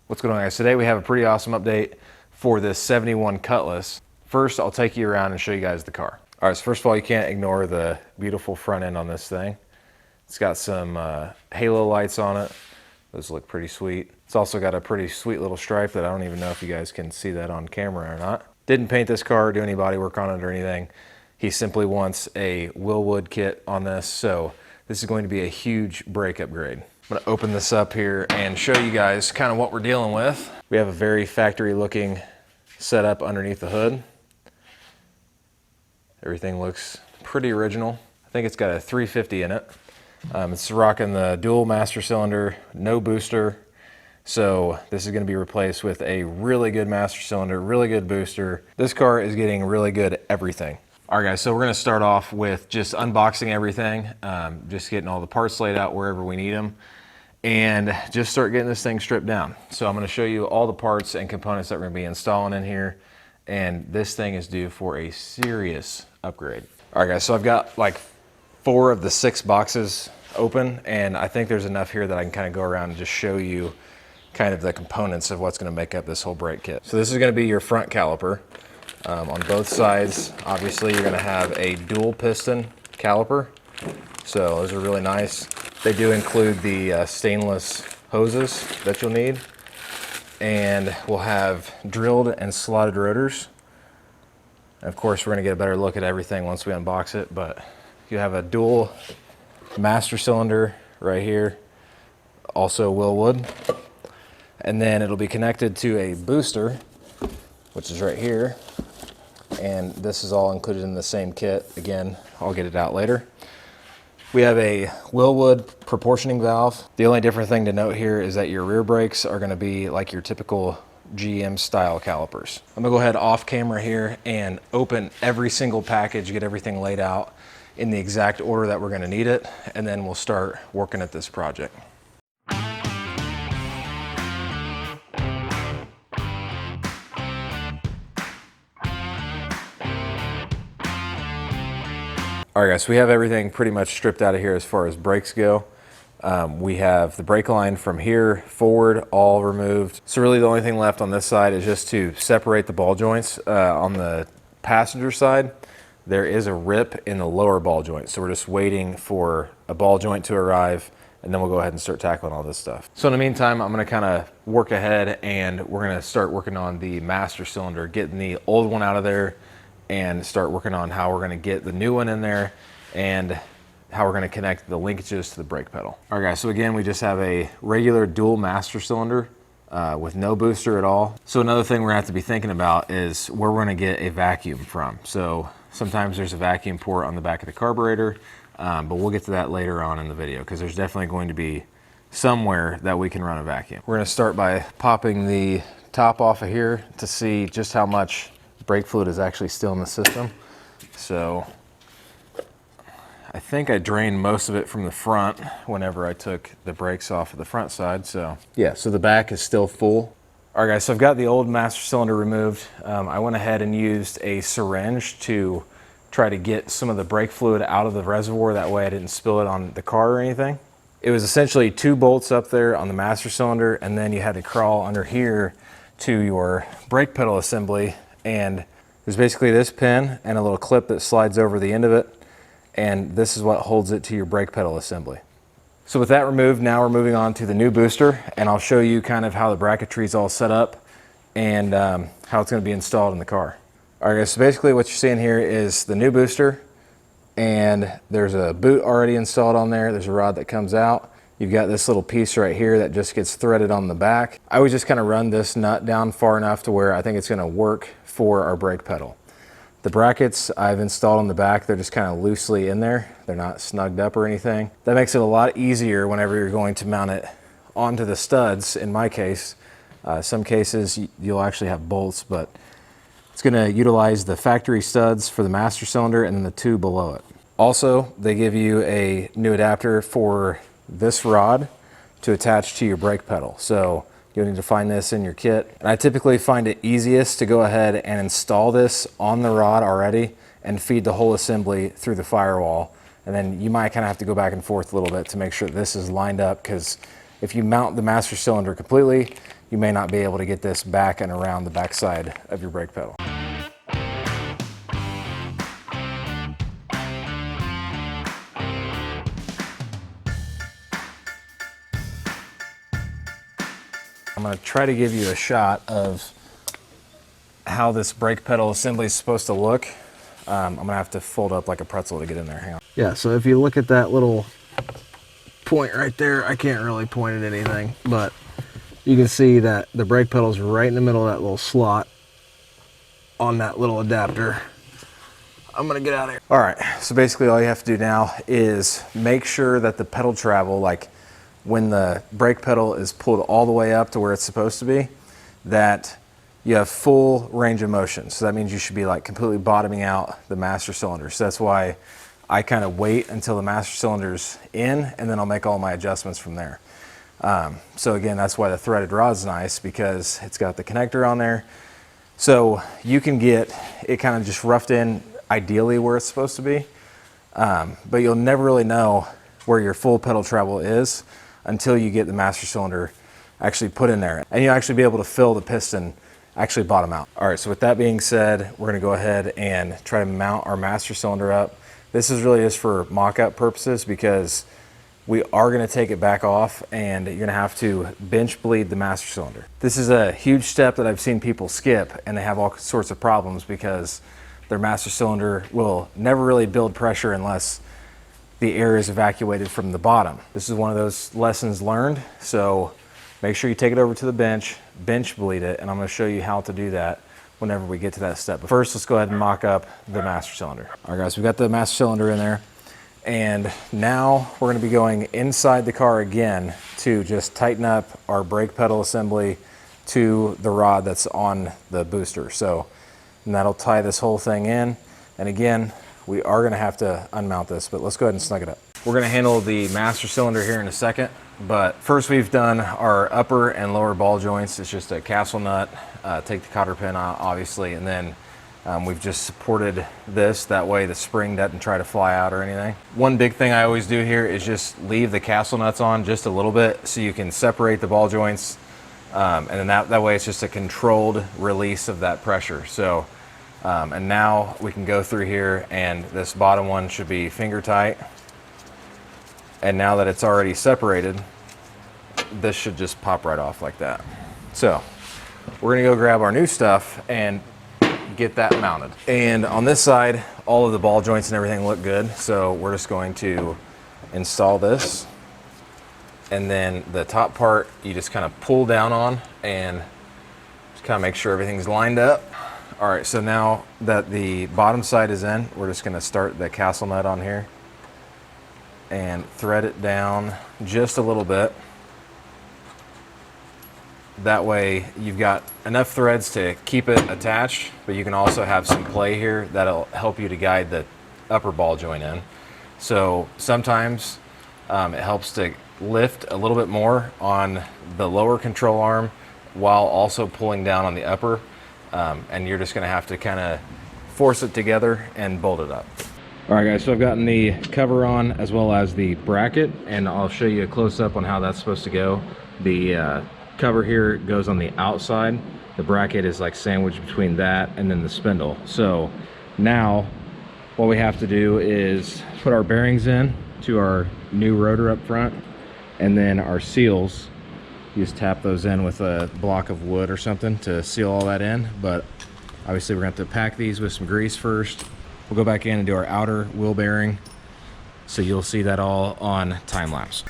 What's going on, guys? Today we have a pretty awesome update for this 71 Cutlass. First, I'll take you around and show you guys the car. All right, so first of all, you can't ignore the beautiful front end on this thing. It's got some halo lights on it. Those look pretty sweet. It's also got a pretty sweet little stripe that I don't even know if you guys can see that on camera or not. Didn't paint this car, do any body work on it or anything. He simply wants a Wilwood kit on this, so this is going to be a huge brake upgrade. I'm gonna open this up here and show you guys kind of what we're dealing with. We have a very factory looking setup underneath the hood. Everything looks pretty original. I think it's got a 350 in it. It's rocking the dual master cylinder, no booster. So this is gonna be replaced with a really good master cylinder, really good booster. This car is getting really good everything. All right, guys, so we're gonna start off with just unboxing everything, just getting all the parts laid out wherever we need them, and just start getting this thing stripped down. So I'm gonna show you all the parts and components that we're gonna be installing in here, and this thing is due for a serious upgrade. All right, guys, so I've got like 4 of the 6 boxes open, and I think there's enough here that I can kind of go around and just show you kind of the components of what's gonna make up this whole brake kit. So this is gonna be your front caliper. On both sides, obviously, you're gonna have a dual piston caliper. So those are really nice. They do include the stainless hoses that you'll need. And we'll have drilled and slotted rotors. And of course, we're gonna get a better look at everything once we unbox it, but you have a dual master cylinder right here, also Wilwood. And then it'll be connected to a booster, which is right here. And this is all included in the same kit. Again, I'll get it out later. We have a Wilwood proportioning valve. The only different thing to note here is that your rear brakes are gonna be like your typical GM style calipers. I'm gonna go ahead off camera here and open every single package, get everything laid out in the exact order that we're gonna need it, and then we'll start working at this project. All right, guys, so we have everything pretty much stripped out of here as far as brakes go. We have the brake line from here forward all removed. So really the only thing left on this side is just to separate the ball joints. On the passenger side, there is a rip in the lower ball joint. So we're just waiting for a ball joint to arrive, and then we'll go ahead and start tackling all this stuff. So in the meantime, I'm gonna kind of work ahead, and we're gonna start working on the master cylinder, getting the old one out of there, and start working on how we're gonna get the new one in there and how we're gonna connect the linkages to the brake pedal. All right, guys, so again, we just have a regular dual master cylinder with no booster at all. So another thing we're gonna have to be thinking about is where we're gonna get a vacuum from. So sometimes there's a vacuum port on the back of the carburetor, but we'll get to that later on in the video because there's definitely going to be somewhere that we can run a vacuum. We're gonna start by popping the top off of here to see just how much brake fluid is actually still in the system. So I think I drained most of it from the front whenever I took the brakes off of the front side. So yeah, so the back is still full. All right, guys, so I've got the old master cylinder removed. I went ahead and used a syringe to try to get some of the brake fluid out of the reservoir. That way I didn't spill it on the car or anything. It was essentially 2 bolts up there on the master cylinder, and then you had to crawl under here to your brake pedal assembly. And there's basically this pin and a little clip that slides over the end of it, and this is what holds it to your brake pedal assembly. So with that removed, now we're moving on to the new booster, and I'll show you kind of how the bracketry is all set up and how it's going to be installed in the car. All right, guys, so basically what you're seeing here is the new booster, and there's a boot already installed on there. There's a rod that comes out. You've got this little piece right here that just gets threaded on the back. I would just kind of run this nut down far enough to where I think it's gonna work for our brake pedal. The brackets I've installed on the back, they're just kind of loosely in there. They're not snugged up or anything. That makes it a lot easier whenever you're going to mount it onto the studs, in my case. Some cases you'll actually have bolts, but it's gonna utilize the factory studs for the master cylinder and then the 2 below it. Also, they give you a new adapter for this rod to attach to your brake pedal. So you'll need to find this in your kit. And I typically find it easiest to go ahead and install this on the rod already and feed the whole assembly through the firewall. And then you might kind of have to go back and forth a little bit to make sure this is lined up, because if you mount the master cylinder completely, you may not be able to get this back and around the backside of your brake pedal. I'm going to try to give you a shot of how this brake pedal assembly is supposed to look. I'm going to have to fold up like a pretzel to get in there. Hang on. Yeah, so if you look at that little point right there, I can't really point at anything, but you can see that the brake pedal is right in the middle of that little slot on that little adapter. I'm going to get out of here. All right, so basically all you have to do now is make sure that the pedal travel, like when the brake pedal is pulled all the way up to where it's supposed to be, that you have full range of motion. So that means you should be like completely bottoming out the master cylinder. So that's why I kind of wait until the master cylinder's in, and then I'll make all my adjustments from there. So again, that's why the threaded rod's nice, because it's got the connector on there. So you can get it kind of just roughed in ideally where it's supposed to be. But you'll never really know where your full pedal travel is until you get the master cylinder actually put in there. And you'll actually be able to feel the piston actually bottom out. All right, so with that being said, we're gonna go ahead and try to mount our master cylinder up. This is really just for mock-up purposes, because we are gonna take it back off and you're gonna have to bench bleed the master cylinder. This is a huge step that I've seen people skip, and they have all sorts of problems because their master cylinder will never really build pressure unless the air is evacuated from the bottom. This is one of those lessons learned, so make sure you take it over to the bench bleed it, and I'm gonna show you how to do that whenever we get to that step. But first, let's go ahead and mock up the master cylinder. All right guys, we've got the master cylinder in there, and now we're gonna be going inside the car again to just tighten up our brake pedal assembly to the rod that's on the booster. So, and that'll tie this whole thing in. And again, we are gonna have to unmount this, but let's go ahead and snug it up. We're gonna handle the master cylinder here in a second, but first we've done our upper and lower ball joints. It's just a castle nut, take the cotter pin out, obviously, and then we've just supported this. That way the spring doesn't try to fly out or anything. One big thing I always do here is just leave the castle nuts on just a little bit so you can separate the ball joints, and then that way it's just a controlled release of that pressure. So, and now we can go through here, and this bottom one should be finger tight. And now that it's already separated, this should just pop right off like that. So we're gonna go grab our new stuff and get that mounted. And on this side, all of the ball joints and everything look good. So we're just going to install this. And then the top part, you just kind of pull down on and just kind of make sure everything's lined up. All right, so now that the bottom side is in, we're just gonna start the castle nut on here and thread it down just a little bit. That way you've got enough threads to keep it attached, but you can also have some play here that'll help you to guide the upper ball joint in. So sometimes it helps to lift a little bit more on the lower control arm while also pulling down on the upper, and you're just gonna have to kind of force it together and bolt it up. All right guys, so I've gotten the cover on as well as the bracket, and I'll show you a close-up on how that's supposed to go. The cover here goes on the outside. The bracket is like sandwiched between that and then the spindle. So now what we have to do is put our bearings in to our new rotor up front, and then our seals, you just tap those in with a block of wood or something to seal all that in. But obviously we're going to have to pack these with some grease first. We'll go back in and do our outer wheel bearing, so you'll see that all on time lapse.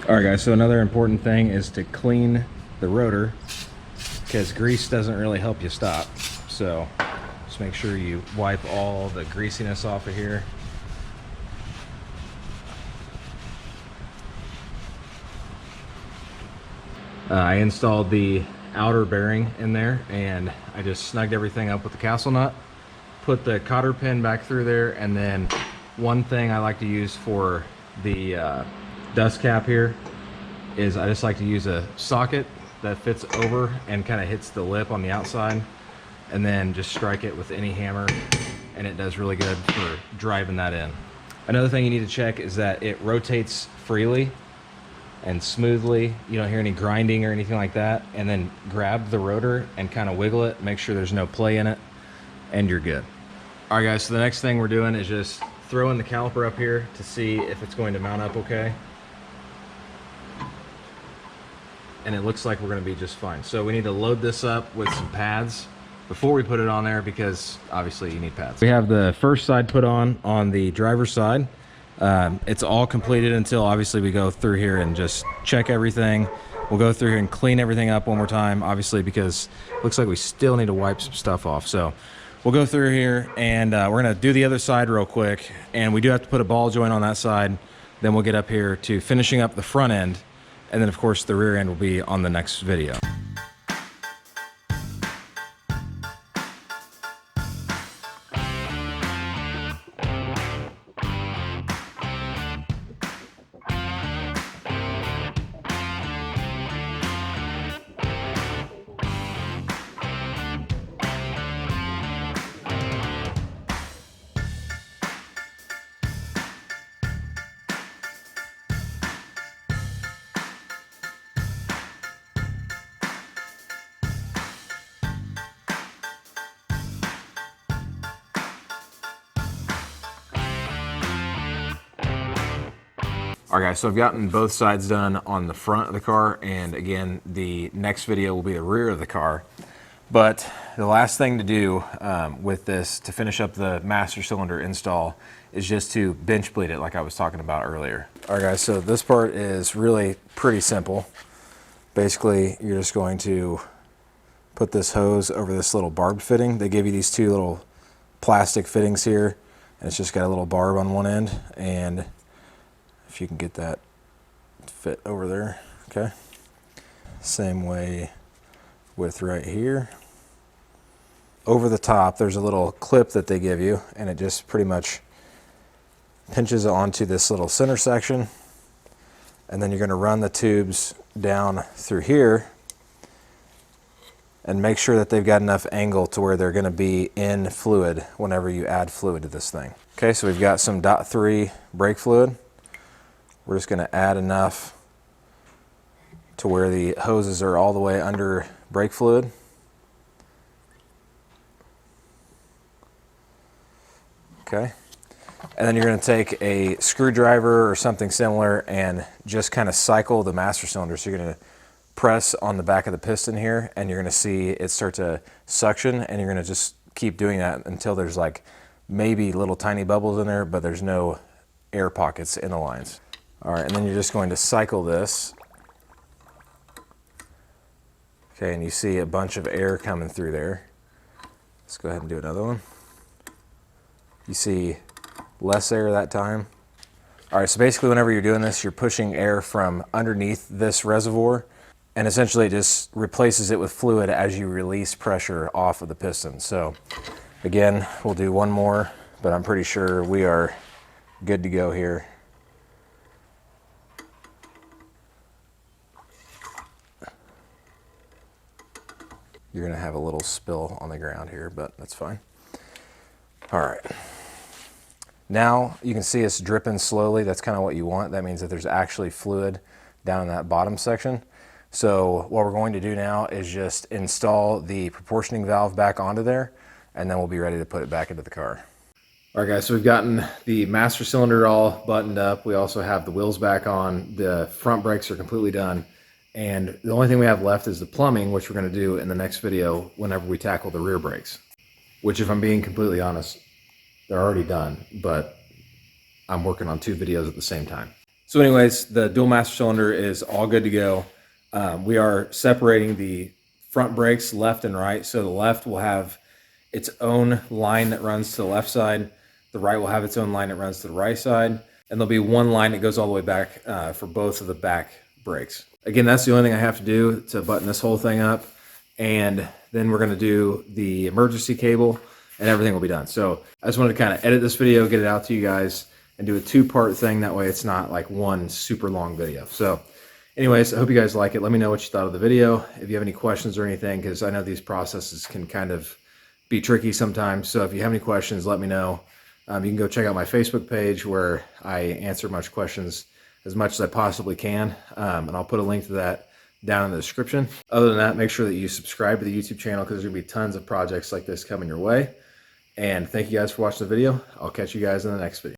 All right guys, so another important thing is to clean the rotor, because grease doesn't really help you stop. So just make sure you wipe all the greasiness off of here. I installed the outer bearing in there, and I just snugged everything up with the castle nut, put the cotter pin back through there, and then one thing I like to use for the dust cap here is I just like to use a socket that fits over and kind of hits the lip on the outside, and then just strike it with any hammer, and it does really good for driving that in. Another thing you need to check is that it rotates freely and smoothly. You don't hear any grinding or anything like that. And then grab the rotor and kind of wiggle it, make sure there's no play in it, and you're good. All right guys, so the next thing we're doing is just throwing the caliper up here to see if it's going to mount up okay. And it looks like we're going to be just fine. So we need to load this up with some pads before we put it on there, because obviously you need pads. We have the first side put on the driver's side. It's all completed until obviously we go through here and just check everything. We'll go through here and clean everything up one more time, obviously, because it looks like we still need to wipe some stuff off. So we'll go through here and we're gonna do the other side real quick. And we do have to put a ball joint on that side. Then we'll get up here to finishing up the front end. And then of course the rear end will be on the next video. All right guys, so I've gotten both sides done on the front of the car, and again, the next video will be the rear of the car. But the last thing to do with this to finish up the master cylinder install is just to bench bleed it like I was talking about earlier. All right guys, so this part is really pretty simple. Basically, you're just going to put this hose over this little barbed fitting. They give you these two little plastic fittings here, and it's just got a little barb on one end, and if you can get that fit over there, okay? Same way with right here. Over the top, there's a little clip that they give you, and it just pretty much pinches onto this little center section. And then you're gonna run the tubes down through here and make sure that they've got enough angle to where they're gonna be in fluid whenever you add fluid to this thing. Okay, so we've got some .3 brake fluid. We're just going to add enough to where the hoses are all the way under brake fluid. Okay. And then you're going to take a screwdriver or something similar and just kind of cycle the master cylinder. So you're going to press on the back of the piston here, and you're going to see it start to suction, and you're going to just keep doing that until there's like maybe little tiny bubbles in there, but there's no air pockets in the lines. All right, and then you're just going to cycle this. Okay, and you see a bunch of air coming through there. Let's go ahead and do another one. You see less air that time. All right, so basically whenever you're doing this, you're pushing air from underneath this reservoir, and essentially it just replaces it with fluid as you release pressure off of the piston. So again, we'll do one more, but I'm pretty sure we are good to go here. You're gonna have a little spill on the ground here, but that's fine. All right. Now you can see it's dripping slowly. That's kind of what you want. That means that there's actually fluid down in that bottom section. So what we're going to do now is just install the proportioning valve back onto there, and then we'll be ready to put it back into the car. All right guys, so we've gotten the master cylinder all buttoned up. We also have the wheels back on. The front brakes are completely done. And the only thing we have left is the plumbing, which we're going to do in the next video whenever we tackle the rear brakes. Which, if I'm being completely honest, they're already done, but I'm working on 2 videos at the same time. So anyways, the dual master cylinder is all good to go. We are separating the front brakes left and right. So the left will have its own line that runs to the left side. The right will have its own line that runs to the right side. And there'll be one line that goes all the way back for both of the back brakes. Again, that's the only thing I have to do to button this whole thing up. And then we're going to do the emergency cable, and everything will be done. So I just wanted to kind of edit this video, get it out to you guys, and do a 2-part thing. That way it's not like one super long video. So anyways, I hope you guys like it. Let me know what you thought of the video. If you have any questions or anything, because I know these processes can kind of be tricky sometimes. So if you have any questions, let me know. You can go check out my Facebook page where I answer questions as much as I possibly can, and I'll put a link to that down in the description. Other than that, make sure that you subscribe to the YouTube channel because there's going to be tons of projects like this coming your way. And thank you guys for watching the video. I'll catch you guys in the next video.